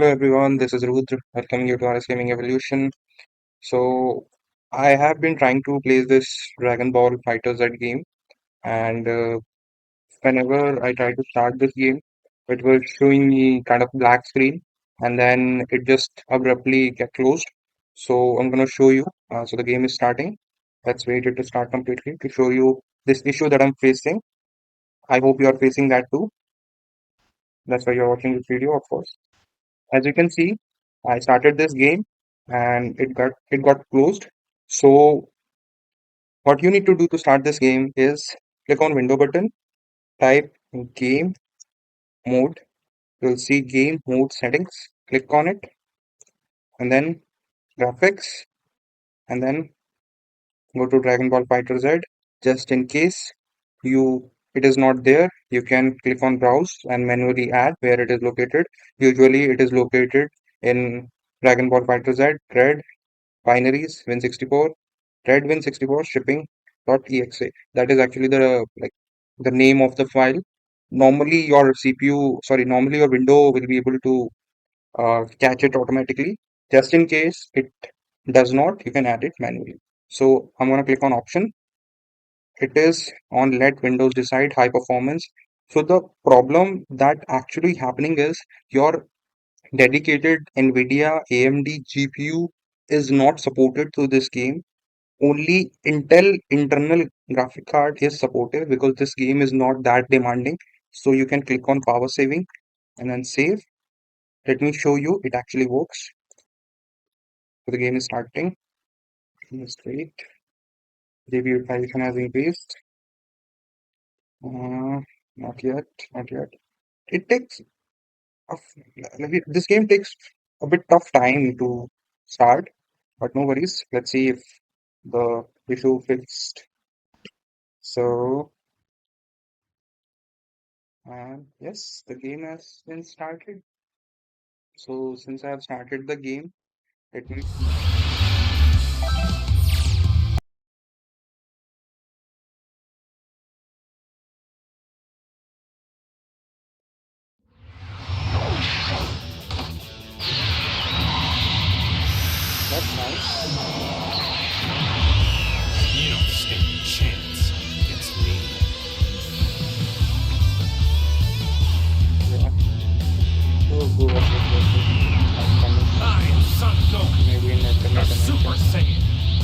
Hello everyone, this is Rudra welcoming you to RS Gaming Evolution. So I have been trying to play this Dragon Ball FighterZ game, and whenever I try to start this game, it was showing me kind of black screen, and then it just abruptly get closed. So I'm gonna show you. So the game is starting. Let's wait it to start completely to show you this issue that I'm facing. I hope you are facing that too. That's why you're watching this video, of course. As you can see, I started this game and it got closed. So what you need to do to start this game is click on window button, type game mode. You'll see game mode settings. Click on it and then graphics and then go to Dragon Ball FighterZ. Just in case it is not there, you can click on browse and manually add where it is located. Usually it is located in Dragon Ball FighterZ, Red, binaries, Win64, Red Win64 shipping.exe. That is actually the name of the file. Normally your CPU, sorry, normally your window will be able to catch it automatically. Just in case it does not, you can add it manually. So I'm gonna click on option. It is on let Windows decide high performance. So the problem that actually happening is your dedicated NVIDIA AMD GPU is not supported to this game. Only Intel internal graphic card is supported because this game is not that demanding. So you can click on power saving and then save. Let me show you it actually works. So the game is starting. Just wait. GPU utilization has increased. Uh, not yet, not yet. It takes this game takes a bit tough time to start, but no worries. Let's see if the issue fixed. So yes, the game has been started. So since I have started the game, let me that's nice. You don't stand a chance against me. Yeah. So go ahead with the I'm coming. I am Son Goku, Maybe in the internet Super connection. Saiyan.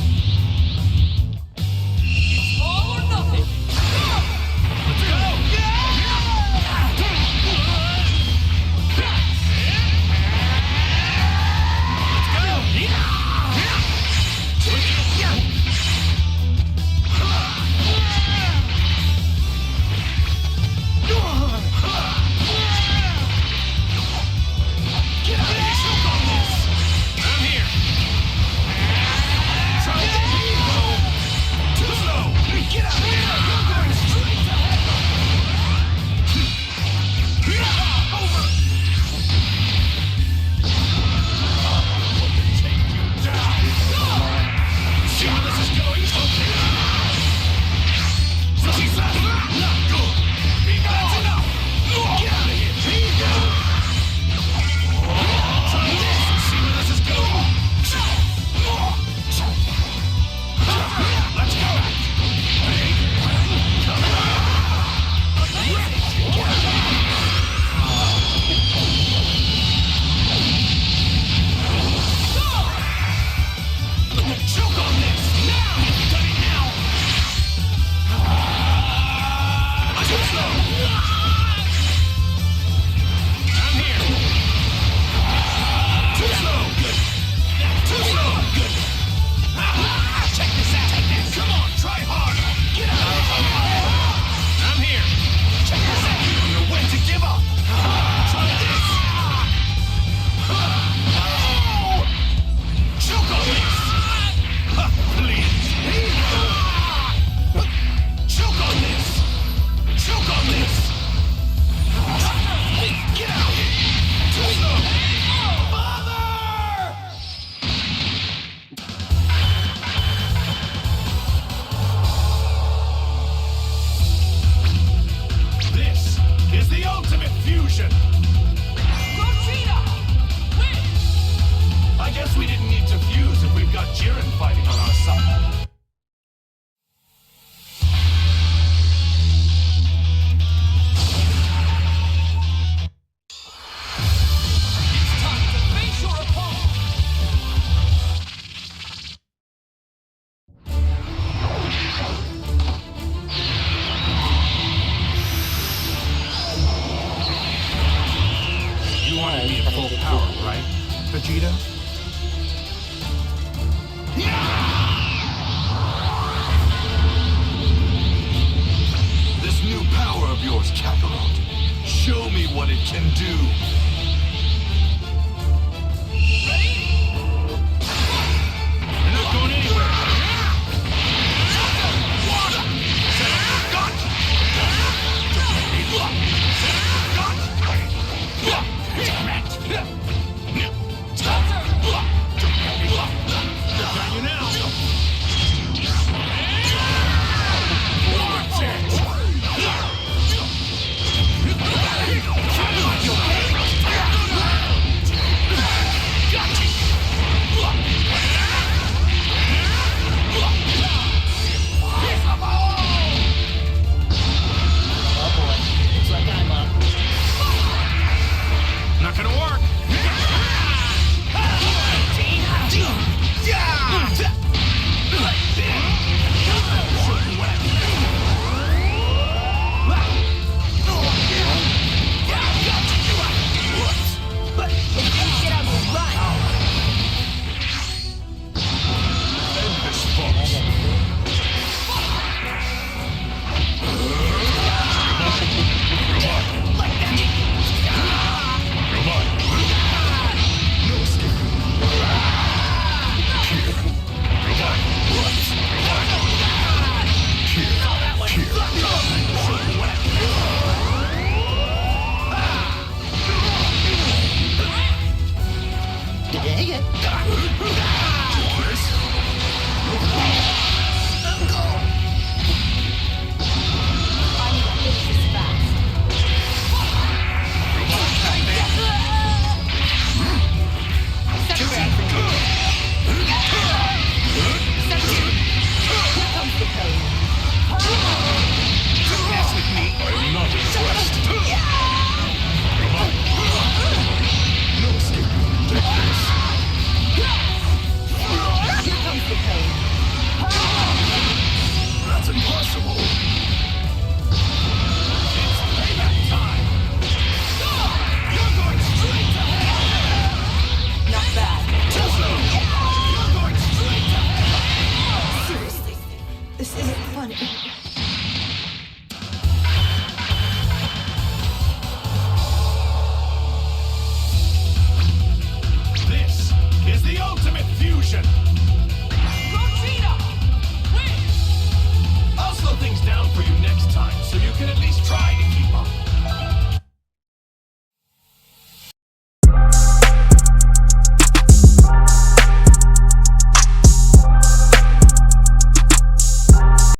can do.